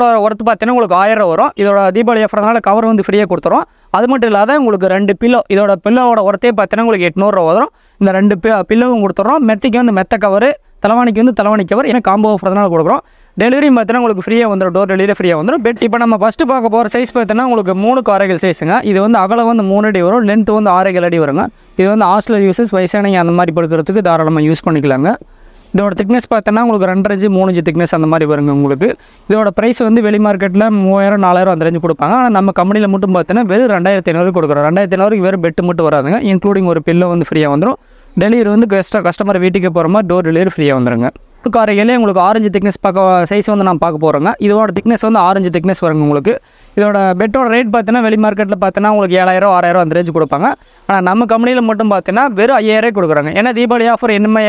Worth பார்த்தீங்கன்னா உங்களுக்கு 1000 வரும். இதோட தீபாவளி ஆஃபர்னால கவர் வந்து ஃப்ரீயாக கொடுத்துரும். அது மட்டும் இல்லாத உங்களுக்கு 2 பில்லோ, இதோட பில்லோவோட ஒர்த்தே பார்த்தீங்கன்னா உங்களுக்கு 800 வரும். இந்த 2 பில்லோவும் கொடுத்துறோம். மெத்தைக்கு வந்து மெத்த கவர், தலைவாணிக்கு வந்து தலைவாணி கவர், ஏன்னா காம்போ ஆஃபர்னால கொடுக்குறோம். டெலிவரியும் பார்த்தீங்கன்னா உங்களுக்கு ஃப்ரீயாக வந்துடும். டோர் டெலிவரி ஃப்ரீயாக வந்துடும். பெட் இப்போ நம்ம ஃபஸ்ட்டு பார்க்க போகிற சைஸ் பார்த்தீங்கன்னா உங்களுக்கு 3க்கு 6 சைஸுங்க. இது வந்து அகலம் வந்து 3 அடி வரும், லென்த் வந்து 6 அடி வருங்க. இது வந்து ஹாஸ்டல் யூசஸ், வயசானவங்க அந்த மாதிரி படுக்கிறதுக்கு தாராளமாக யூஸ் பண்ணிக்கலாங்க. இதோட திக்னஸ் பார்த்தோன்னா உங்களுக்கு 2.5 இன்ச்சு 3 இன்ச்சு திக்னஸ் அந்த மாதிரி வருங்க உங்களுக்கு. இதோட ப்ரைஸ் வந்து வெளி மார்க்கெட்டில் 3000 4000 அந்த ரேஞ்சு கொடுப்பாங்க. ஆனால் நம்ம கம்பெனியில் மட்டும் பார்த்தீங்கன்னா வெறும் 2500 கொடுக்குறோம். 2500 வெறும் பெட்டு மட்டும் வராதுங்க. இன்க்ளூடிங் ஒரு பில்லோ வந்து ஃப்ரீயாக வந்துடும். டெலிவரி வந்து கஸ்டமர் வீட்டுக்கு போகிற மாதிரி டோர் டெலிவரி ஃப்ரீயாக வந்துடுங்க. காரையிலே உங்களுக்கு ஆரஞ்சு திக்னஸ் சைஸ் வந்து நான் பார்க்க போகிறோங்க. இதோட திக்னஸ் வந்து ஆரஞ்சு திக்னஸ் வருங்க உங்களுக்கு. இதோட பெட்டோட ரேட் பார்த்தீங்கன்னா வெளி மார்க்கெட்டில் பார்த்தீங்கன்னா உங்களுக்கு 7000 6000 அந்த ரேஞ்சு கொடுப்பாங்க. ஆனால் நம்ம கம்பெனியில் மட்டும் பார்த்தீங்கன்னா வெறும் 5000 கொடுக்குறாங்க. ஏன்னா தீபாவளி ஆஃபர் என்ன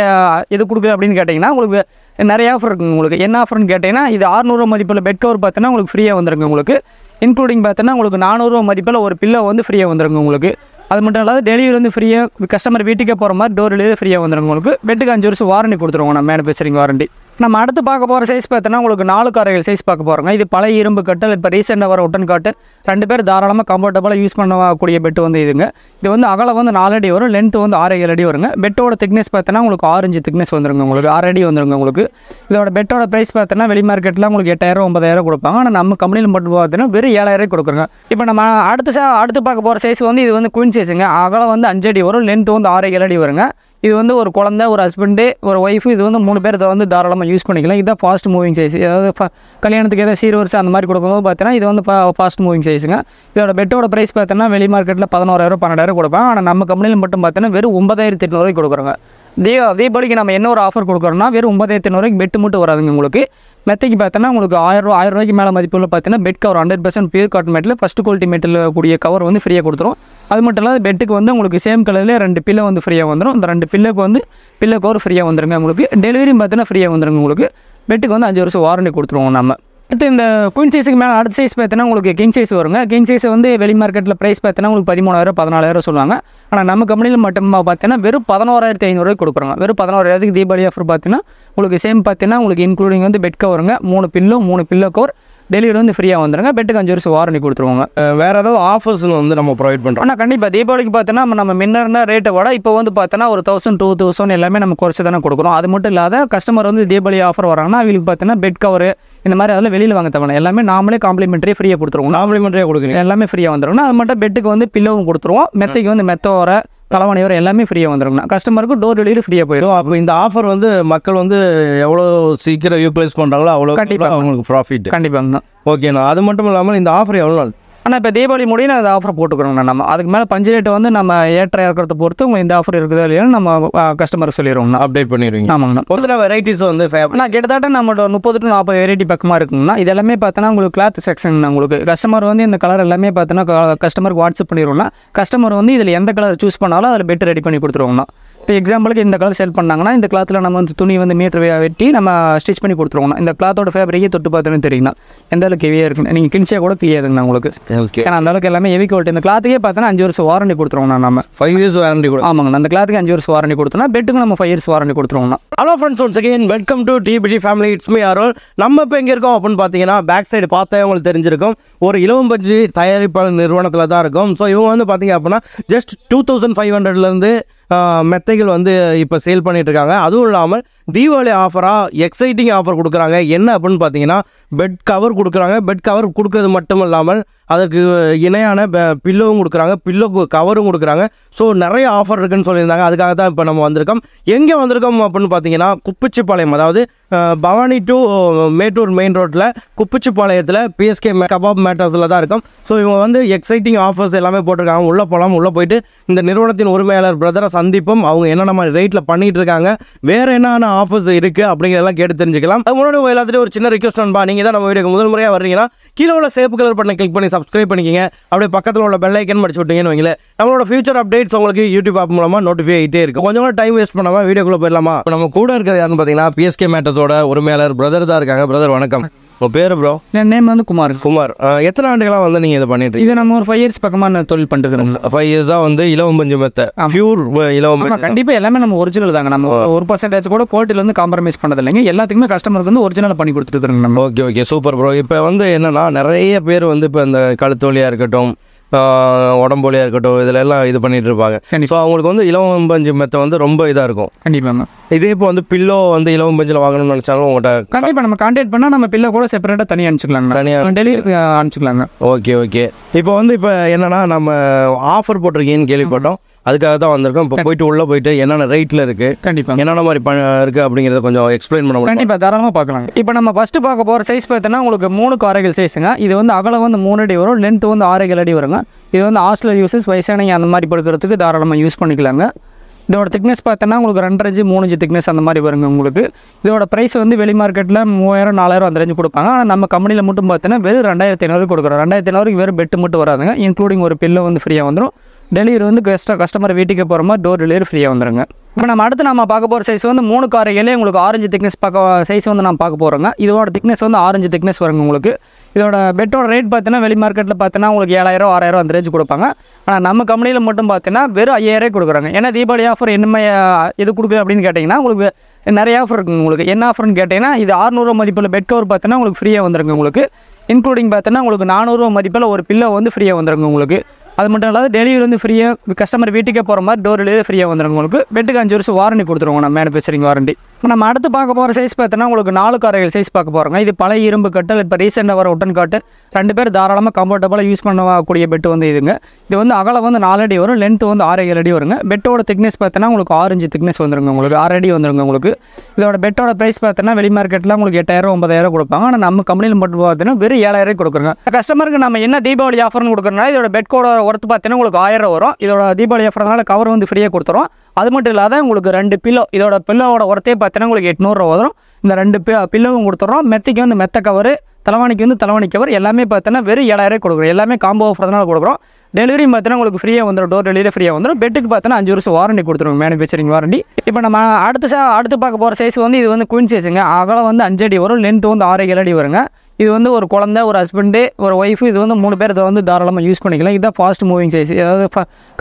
இது கொடுக்குது அப்படின்னு கேட்டிங்கன்னா உங்களுக்கு நிறைய ஆஃபர் இருக்குங்க. உங்களுக்கு என்ன ஆஃபர்னு கேட்டிங்கன்னா இது 600 மதிப்பில் பெட் கவர் பார்த்தீங்கன்னா உங்களுக்கு ஃப்ரீயாக வந்துருங்க உங்களுக்கு. இன்க்ளூடிங் பார்த்தீங்கன்னா உங்களுக்கு 400 மதிப்பில் ஒரு பில்லோ வந்து ஃப்ரீயாக வந்துருங்க உங்களுக்கு. அது மட்டும் இல்லாத டெலிவரி வந்து ஃப்ரீயாக கஸ்டமர் வீட்டுக்கே போகிற மாதிரி டோர் டெலிவரி ஃப்ரீயாக வந்துடும் உங்களுக்கு. பெட்டுக்கு 5 வருஷம் வாரண்டி கொடுத்துருவோம் நம்ம மேனுஃபேக்சரிங் வாரண்டி. நம்ம அடுத்து பார்க்க போகிற சைஸ் பார்த்தோன்னா உங்களுக்கு 4க்கு 6 சைஸ் பார்க்க போகிறோங்க. இது பழைய இரும்பு கட்டல், இப்போ ரீசெண்டாக வர உட்டன் காட்டு, 2 பேர் தாராளமாக கம்ஃபர்டபுளாக யூஸ் பண்ணக்கூடிய பெட்டு வந்து இதுங்க. இது வந்து அகலம் வந்து 4 அடி வரும், லென்த் வந்து 6 அடி வருங்க. பெட்டோட திக்னஸ் பார்த்தோன்னா உங்களுக்கு 6 இன்ச்சு திக்னஸ் வந்துருங்க உங்களுக்கு, 6 அடி வந்துருங்க உங்களுக்கு. இதோட பெட்டோட ப்ரைஸ் பார்த்தோன்னா வெளி மார்க்கெட்டில் உங்களுக்கு 8000 9000 கொடுப்பாங்க. ஆனால் நம்ம கம்பெனியில் மட்டும் பார்த்தீங்கன்னா வெறும் 7000 கொடுக்குறோங்க. இப்போ நம்ம அடுத்து பார்க்க போகிற சைஸ் வந்து இது வந்து குயின் சைஸுங்க. அகலம் வந்து 5 அடி வரும், லென்த் வந்து 6 அடி வருங்க. இது வந்து ஒரு குழந்தை, ஒரு ஹஸ்பண்டு, ஒரு ஒய்ஃபு, இது வந்து 3 பேர் இதை வந்து தாராளமாக யூஸ் பண்ணிக்கலாம். இதுதான் ஃபாஸ்ட் மூவிங் சைஸ். ஏதாவது கல்யாணத்துக்கு ஏதாவது சீர்வரிசை அந்த மாதிரி கொடுக்கும்போது பார்த்தீங்கன்னா இது வந்து ஃபாஸ்ட் மூவிங் சைஸுங்க. இதோட பெட்டோட ப்ரைஸ் பார்த்தீங்கன்னா வெளி மார்க்கெட்டில் 11000 12,000 கொடுப்பாங்க. ஆனால் நம்ம கம்பெனியில் மட்டும் பார்த்தீங்கன்னா வெறும் 9800 கொடுக்குறோங்க. தீபாவளிக்கு நம்ம என்ன ஒரு ஆஃபர் கொடுக்குறோம்னா வெறும் 9800 பெட்டு மட்டும் வராதுங்க உங்களுக்கு. மெத்தைக்கு பார்த்தோன்னா உங்களுக்கு 1000 ரூபாய்க்கு மேலே மதிப்புள்ள பார்த்தீங்கன்னா பெட் கவர் 100% பியூர் காட்டன் மெட்டில் ஃபஸ்ட் குவாலிட்டி மெட்டில் கூடிய கவர் வந்து ஃப்ரீயாக கொடுத்துரும். அது மட்டும் இல்லாத பெட்டுக்கு வந்து உங்களுக்கு சேம் கலரில் 2 பில்லோ வந்து ஃப்ரீயாக வந்துடும். இந்த 2 பில்லோக்கு வந்து பில்லோ கவர் ஃப்ரீயாக வந்துருங்க உங்களுக்கு. டெலிவரியும் பார்த்தீங்கன்னா ஃப்ரீயாக வந்துருங்க உங்களுக்கு. பெட்டுக்கு வந்து 5 வருஷம் வாரண்டி கொடுத்துருவோம் நம்ம. அடுத்து இந்த குயின் சைஸுக்கு மேலே அடுத்த சைஸ் பார்த்தீங்கன்னா உங்களுக்கு கிங் சைஸ் வருங்க. கிங் சைஸ் வந்து வெளி மார்க்கெட்டில் ப்ரைஸ் பார்த்தீங்கன்னா உங்களுக்கு 13000 14000 சொல்லுவாங்க. ஆனால் நம்ம கம்பெனியில் மட்டும் பார்த்தீங்கன்னா வெறும் 11500 கொடுக்குறோங்க. வெறும் 11000 தீபாவளி ஆஃபர் பார்த்தீங்கன்னா உங்களுக்கு சேம் பார்த்தீங்கன்னா உங்களுக்கு இன்க்ளூடிங் வந்து பெட் கவருங்க, 3 பில்லோ கவர், டெலிவரி வந்து ஃப்ரீயாக வந்துடுங்க. பெட்டுக்கு 5 வருஷம் வாரண்டி கொடுத்துருவாங்க. வேறு ஏதாவது ஆஃபர்ஸ் வந்து நம்ம ப்ரொவைட் பண்ணுறோம்? ஆனால் கண்டிப்பாக தீபாவளிக்கு பார்த்தோன்னா நம்ம முன்ன இருந்த ரேட்டை விட இப்போ வந்து பார்த்தோன்னா ஒரு 1000 2000 எல்லாமே நம்ம குறைச்சி தானே கொடுக்குறோம். அது மட்டும் இல்லாத கஸ்டமர் வந்து தீபாவளி ஆஃபர் வராங்கன்னா அவங்களுக்கு பார்த்தோன்னா பெட் கவர் இந்த மாதிரி அதெல்லாம் வெளியில் வாங்க தேவை எல்லாமே நாமளே காம்ப்ளிமெண்ட்ரி ஃப்ரீயாக கொடுத்துருவோம். காம்ப்ளிமெண்ட்ரியாக கொடுக்குறீங்க, எல்லாமே ஃப்ரீயாக வந்துடும். அது மட்டும் பெட்டுக்கு வந்து பில்லோவும் கொடுத்துருவோம். மெத்தைக்கு வந்து மெத்தோர தலைவாணி வர எல்லாமே ஃப்ரீயாக வந்துருங்கண்ணா. கஸ்டமருக்கு டோர் டெலிவரி ஃப்ரீயாக போயிடும். அப்போ இந்த ஆஃபர் வந்து மக்கள் வந்து எவ்வளோ சீக்கிரம் யூட்டிலைஸ் பண்ணுறாங்களோ அவ்வளோ கண்டிப்பாக அவங்களுக்கு ப்ராஃபிட். கண்டிப்பாங்கண்ணா. ஓகேண்ணா. அது மட்டும் இல்லாமல் இந்த ஆஃபர் எவ்வளோ நாள்? ஆனால் இப்போ தீபாவளி முடியும் அந்த ஆஃபர் போட்டுக்கிறோங்கண்ணா. நம்ம அதுக்கு மேலே பஞ்சு ரேட்டு வந்து நம்ம ஏற்ற இறக்கிறத பொறுத்து உங்கள் இந்த ஆஃபர் இருக்குதா இல்லையா நம்ம கஸ்டமருக்கு சொல்லிடுவோங்கண்ணா. அப்டேட் பண்ணிடுவீங்க? ஆமாங்கண்ணா. பொறுத்த வெரைட்டிஸ் வந்து நான் கிட்டத்தட்ட நம்மளோட 30 to 40 வெரைட்டி பக்கமாக இருக்குங்கண்ணா. இது எல்லாமே பார்த்தோன்னா உங்களுக்கு கிளாத் செக்ஷன். உங்களுக்கு கஸ்டமர் வந்து இந்த கலர் எல்லாமே பார்த்தோன்னா கஸ்டமருக்கு வாட்ஸ்அப் பண்ணிடுவோம்னா கஸ்டமர் வந்து இதில் எந்த கலர் சூஸ் பண்ணாலும் அதில் பெட் ரெடி பண்ணி கொடுத்துருவோங்கண்ணா. இப்போ எக்ஸாம்பிளுக்கு இந்த கலர் செல் பண்ணாங்கன்னா இந்த கிளாத்தில் நம்ம வந்து துணி வந்து மீட்டர் வெட்டி நம்ம ஸ்டிச் பண்ணி கொடுத்துருவோம்னா. இந்த கிளாத்தோட ஃபேப்ரிக்கே தொட்டு பார்த்தோன்னு தெரியுங்கண்ணா எந்த அளவுக்கு ஹெவியாக இருக்குன்னு. நீங்கள் கிழிச்சா கூட கிளியாதுங்கண்ணா உங்களுக்கு. ஏன்னா அந்த அளவுக்கு எல்லாமே ஹெவி குவாலிட்டி. இந்த கிளாத்துக்கே பார்த்தோன்னா 5 வருஷம் வாரண்டி கொடுத்துருவோம்ண்ணா. நம்ம 5 years வாரண்டி கூட. ஆமாங்கண்ணா. அந்த கிளாத்துக்கு 5 வருஷம் வாரண்டி கொடுத்தோம்னா பெட்டுக்கு நம்ம 5 years வாரண்டி கொடுத்துருவோம்ண்ணா. Hello friends, once again welcome to TPT family. It's me Arul. நம்ம இப்போ எங்கே இருக்கோம் அப்படின்னு பார்த்தீங்கன்னா பேக் சைடு பார்த்தா உங்களுக்கு தெரிஞ்சிருக்கும் ஒரு இலவம் பஞ்சு தயாரிப்பாளர் நிறுவனத்தில் தான் இருக்கும். ஸோ இவங்க வந்து பார்த்தீங்க அப்படின்னா ஜஸ்ட் 2500 மெத்தைகள் வந்து இப்போ சேல் பண்ணிட்டு இருக்காங்க. அதுவும் இல்லாமல் தீபாவளி ஆஃபராக எக்ஸைட்டிங் ஆஃபர் கொடுக்குறாங்க. என்ன அப்படின்னு பார்த்தீங்கன்னா பெட் கவர் கொடுக்குறாங்க. பெட் கவர் கொடுக்குறது மட்டும் இல்லாமல் அதுக்கு இணையான பில்லோவும் கொடுக்குறாங்க, பில்லோ கவரும் கொடுக்குறாங்க. ஸோ நிறைய ஆஃபர் இருக்குன்னு சொல்லியிருந்தாங்க. அதுக்காக தான் இப்போ நம்ம வந்திருக்கோம். எங்கே வந்திருக்கோம் அப்படின்னு பார்த்தீங்கன்னா குப்பிச்சிப்பாளையம், அதாவது பவானி டு மேட்டூர் மெயின் ரோட்டில் குப்பிச்சிப்பாளையத்தில் பிஎஸ்கே கபாப் மேட்டர்ஸில் தான் இருக்கும். ஸோ இவங்க வந்து எக்ஸைட்டிங் ஆஃபர்ஸ் எல்லாமே போட்டிருக்காங்க. உள்ளே போகலாம். உள்ளே போயிட்டு இந்த நிறுவனத்தின் உரிமையாளர் பிரதரை சந்திப்போம். அவங்க என்னென்ன மாதிரி ரேட்டில் பண்ணிகிட்டு இருக்காங்க, வேறு என்னென்ன ஆஃபர்ஸ் இருக்குது அப்படிங்கிறதெல்லாம் கேட்டு தெரிஞ்சுக்கலாம். அது முன்னாடி எல்லாத்துலேயும் ஒரு சின்ன ரிக்வஸ்ட் நண்பா, நீங்கள் தான் நம்ம வீடியோக்கு முதல் முறையாக வர்றீங்கன்னா கீழே உள்ள சேப்பு கலர் பட்டனை கிளிக் பண்ணி சப்ஸ்கிரைப் பண்ணிக்கிங்க. அப்படியே பக்கத்தில் உள்ள பெல் ஐக்கன் மடிச்சு விட்டீங்கன்னு வைங்களேன், நம்மளோட ஃபியூச்சர் அப்டேட்ஸ் உங்களுக்கு யூடியூப் ஆப் மூலமாக நோட்டிஃபை ஆகிட்டே இருக்கும். கொஞ்சம் கூட டைம் வேஸ்ட் பண்ணாமல் வீடியோக்குள்ளே போயிடலாமா? இப்போ நம்ம கூட இருக்கிறது யாருன்னு பார்த்தீங்கன்னா பிஎஸ்கே மேட்டர்ஸோட உரிமையாளர் பிரதர் தான் இருக்காங்க. பிரதர் வணக்கம். உங்கள் பேர் ப்ரோ? என் நேம் வந்து குமார். குமார். எத்தனை ஆண்டுகளாக வந்து நீங்கள் இதை பண்ணிட்டு இது நம்ம ஒரு 5 இயர்ஸ் பக்கமாக தொழில் பண்ணிட்டு 5 இயர்ஸாக வந்து இலவம் பஞ்சு மெத்தை, பியூர் இலவம் பஞ்சு. கண்டிப்பாக எல்லாமே நம்ம ஒரிஜினல் தாங்க. நம்ம 1% கூட குவாலிட்டியில் வந்து காம்ப்ரமைஸ் பண்ணது இல்லைங்க. எல்லாத்துக்குமே கஸ்டமருக்கு வந்து ஒரிஜினல் பண்ணி கொடுத்துட்டு நம்ம. Okay super bro. இப்போ வந்து என்னன்னா நிறைய பேர் வந்து இப்போ இந்த கழுத்தோலியாக இருக்கட்டும், உடம்போலியாக இருக்கட்டும், இதில் எல்லாம் இது பண்ணிட்டு இருப்பாங்க. ஸோ அவங்களுக்கு வந்து இலவம் பஞ்சு மெத்தை வந்து ரொம்ப இதாக இருக்கும். கண்டிப்பாங்க. இதே இப்போ வந்து பில்லோ வந்து இலவம் பஞ்சில் வாங்கணும்னு நினச்சாலும் உங்கள்கிட்ட கண்டிப்பாக நம்ம கான்டாக்ட் பண்ணால் நம்ம பில்லோ கூட செப்பரேட்டாக தனியாக அனுப்பிச்சிக்கலாங்க. தனியாக டெலிவரி அனுப்பிச்சிக்கலாங்க. ஓகே. இப்போ வந்து இப்போ என்னன்னா நம்ம ஆஃபர் போட்டிருக்கீங்கன்னு கேள்விப்பட்டோம். அதுக்காக தான் வந்திருக்கோம். இப்போ போயிட்டு உள்ளே போயிட்டு என்னென்ன ரேட்டில் இருக்குது, கண்டிப்பாக என்னென்ன மாதிரி இருக்குது அப்படிங்கிறத கொஞ்சம் எக்ஸ்பிளைன் பண்ண முடியும்? கண்டிப்பாக தாராளமாக பார்க்கலாங்க. இப்போ நம்ம ஃபஸ்ட்டு பார்க்க போகிற சைஸ் பார்த்தீங்கன்னா உங்களுக்கு 3 காரைகள் சைஸுங்க. இது வந்து அகலம் வந்து 3 அடி வரும், லென்த் வந்து 6 அடி வருங்க. இது வந்து ஹாஸ்டல் யூசஸ், வயசானவங்க அந்த மாதிரி படுக்கிறதுக்கு தாராளமாக யூஸ் பண்ணிக்கலாங்க. இதோட திக்னஸ் பார்த்தோன்னா உங்களுக்கு 2.5 இன்ச்சு 3 இன்ச்சு திக்னஸ் அந்த மாதிரி வருங்க உங்களுக்கு. இதோட ப்ரைஸ் வந்து வெளி மார்க்கெட்டில் 3000 4000 அந்த ரேஞ்சு கொடுப்பாங்க. ஆனால் நம்ம கம்பெனியில் மட்டும் பார்த்தீங்கன்னா வெறும் 2500 கொடுக்குறோம். 2500 வெறும் பெட்டு மட்டும் வராதுங்க. இன்க்ளூடிங் ஒரு பில்லோ வந்து ஃப்ரீயாக வந்துடும். டெலிவரி வந்து கஸ்டமர் வீட்டுக்கு போகிற மாதிரி டோர் டெலிவரி ஃப்ரீயாக வந்துடுங்க. இப்போ நம்ம அடுத்து நம்ம பார்க்க போகிற சைஸ் வந்து 3 காரைகளே உங்களுக்கு ஆரஞ்சு திக்னஸ் சைஸ் வந்து நம்ம பார்க்க போகிறோங்க. இதோட திக்னஸ் வந்து ஆரஞ்சு திக்னஸ் வருங்க உங்களுக்கு. இதோட பெட்டோட ரேட் பார்த்தீங்கன்னா வெளி மார்க்கெட்டில் பார்த்தீங்கன்னா உங்களுக்கு 7000 6000 அந்த ரேஞ்சு கொடுப்பாங்க. ஆனால் நம்ம கம்பெனியில் மட்டும் பார்த்தீங்கன்னா வெறும் 5000 கொடுக்குறாங்க. ஏன்னா தீபாவளி ஆஃபர் என்ன எது கொடுக்குது அப்படின்னு கேட்டிங்கன்னா உங்களுக்கு நிறைய ஆஃபர் இருக்குங்க. உங்களுக்கு என்ன ஆஃபர்னு கேட்டிங்கன்னா இது 600 மதிப்பில் பெட் கவர் பார்த்தீங்கன்னா உங்களுக்கு ஃப்ரீயாக வந்துருங்க உங்களுக்கு. இன்க்ளூடிங் பார்த்தீங்கன்னா உங்களுக்கு 400 மதிப்பில் ஒரு பில்லோ வந்து ஃப்ரீயாக வந்துருங்க உங்களுக்கு. அது மட்டும் இல்லாத டெலிவரி வந்து ஃப்ரீயாக கஸ்டமர் வீட்டுக்கே போகிற மாதிரி டோர் டெலிவரி ஃப்ரீயாக வந்துருங்க உங்களுக்கு. பெட்டுக்கு 5 வருஷம் வாரண்டி கொடுத்துருவோம் நம்ம மேனுஃபேக்சரிங் வாரண்டி. இப்போ நம்ம அடுத்து பார்க்க போகிற சைஸ் பார்த்தோன்னா உங்களுக்கு 4 காரைகள் சைஸ் பார்க்க போகிறோங்க. இது பழைய இரும்பு கட்டல், இப்போ ரீசெண்டாக வர உட்டன் காட்டு 2 பேர் தாராளமாக கம்ஃபர்டபுளாக யூஸ் பண்ணக்கூடிய பெட்டு வந்து இதுங்க. இது வந்து அகலம் வந்து 4 அடி வரும், லென்த் வந்து 6 அடி வருங்க. பெட்டோட திக்னஸ் பார்த்தோன்னா உங்களுக்கு 6 இன்ச்சு திக்னஸ் வந்துருங்க உங்களுக்கு, 6 அடி வந்துருங்க உங்களுக்கு. இதோட பெட்டோட ப்ரைஸ் பார்த்தோன்னா வெளி மார்க்கெட்டில் உங்களுக்கு 8000 9000 கொடுப்பாங்க. ஆனால் நம்ம கம்பெனியில் மட்டும் பார்த்தீங்கன்னா வெறும் 7000 கொடுக்குறோங்க. கஸ்டமருக்கு நம்ம என்ன தீபாவளி ஆஃபர்னு கொடுக்குறோம்னா இதோட பெட்கோட ஒர்த்து பார்த்தீங்கன்னா உங்களுக்கு 1000 வரும். இதோட தீபாவளி ஆஃபர்னால கவர் வந்து ஃப்ரீயாக கொடுத்துரும். அது மட்டும் இல்லாத உங்களுக்கு 2 பில்லோ, இதோட பில்லோவோட ஒர்த்தே பார்த்தீங்கன்னா உங்களுக்கு 800 வரும். இந்த 2 பில்லோவும் கொடுத்துட்றோம். மெத்தைக்கு வந்து மெத்த கவர், தலைவாணிக்கு வந்து தலைவாணி கவர் எல்லாமே பார்த்தீங்கன்னா வெறும் 7000 கொடுக்குறோம். எல்லாமே காம்போ ஆஃபர்னால கொடுக்குறோம். டெலிவரி பார்த்தீங்கன்னா உங்களுக்கு ஃப்ரீயாக வந்துடும், டோர் டெலிவரி ஃப்ரீயாக வந்துடும். பெட்டுக்கு பார்த்தீங்கன்னா 5 வருஷம் வாரண்டி கொடுத்துருவோம், மேனுஃபேக்சரிங் வாரண்டி. இப்போ நம்ம அடுத்து பார்க்க போகிற சைஸ் வந்து இது வந்து குயின் சைஸுங்க. அகலம் வந்து 5 அடி வரும், லென்த் வந்து 6 அடி வருங்க. இது வந்து ஒரு குழந்தை, ஒரு ஹஸ்பண்டு, ஒரு ஒய்ஃபு, இது வந்து 3 பேர் இதை வந்து தாராளமாக யூஸ் பண்ணிக்கலாம். இதுதான் ஃபாஸ்ட் மூவிங் சைஸ். அதாவது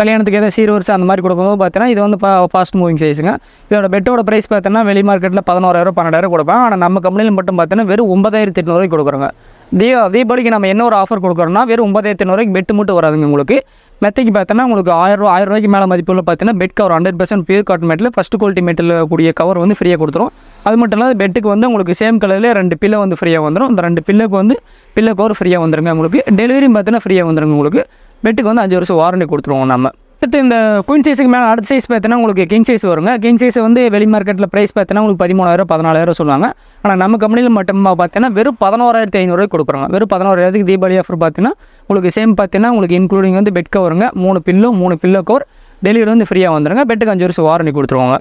கல்யாணத்துக்கு ஏதாவது சீர்வரிசை அந்த மாதிரி கொடுக்கும்போது பார்த்தீங்கன்னா இது வந்து ஃபாஸ்ட் மூவிங் சைஸுங்க. இதோட பெட்டோட ப்ரைஸ் பார்த்தீங்கன்னா வெளி மார்க்கெட்டில் 11000 12,000 கொடுப்பாங்க. ஆனால் நம்ம கம்பெனியில் மட்டும் பார்த்தீங்கன்னா வெறும் 9800 கொடுக்குறோங்க. தீபாவளிக்கு நம்ம என்ன ஒரு ஆஃபர் கொடுக்குறோம்னா வெறும் 9800 பெட்டு மட்டும் வராதுங்க உங்களுக்கு. மெத்தைக்கு பார்த்தோன்னா உங்களுக்கு 1000 ரூபாய்க்கு மேலே மதிப்புள்ள பார்த்தீங்கன்னா பெட் கவர் 100% பியூர் காட்டன் மெட்டில் ஃபஸ்ட்டு குவாலிட்டி மெட்டில் கூடிய கவர் வந்து ஃப்ரீயாக கொடுத்துரும். அது மட்டும் இல்லாத பெட்டுக்கு வந்து உங்களுக்கு சேம் கலரில் 2 பில்லோ வந்து ஃப்ரீயாக வந்துடும். இந்த 2 பில்லோக்கு வந்து பில்லோ கவர் ஃப்ரீயாக வந்துருங்க உங்களுக்கு. டெலிவரியும் பார்த்தீங்கன்னா ஃப்ரீயாக வந்துருங்க உங்களுக்கு. பெட்டுக்கு வந்து 5 வருஷம் வாரண்டி கொடுத்துருவோம் நம்ம. அடுத்து இந்த குயின் சைஸுக்கு மேலே அடுத்த சைஸ் பார்த்தீங்கன்னா உங்களுக்கு கிங் சைஸ் வருங்க. கிங் சைஸ் வந்து வெளி மார்க்கெட்டில் ப்ரைஸ் பார்த்தீங்கன்னா உங்களுக்கு 13000 14000 சொல்லுவாங்க. ஆனால் நம்ம கம்பெனியில் மட்டும் பார்த்தீங்கன்னா வெறும் 11500 கொடுக்குறாங்க. வெறும் 11000 தீபாவளி ஆஃபர் பார்த்தீங்கன்னா உங்களுக்கு சேம் பார்த்தீங்கன்னா உங்களுக்கு இன்க்ளூடிங் வந்து பெட் கவருங்க, 3 பில்லோ கவர், டெலிவரி வந்து ஃப்ரீயாக வந்துருங்க. பெட்டுக்கு 5 வருஷம் வாரண்டி கொடுத்துருவாங்க.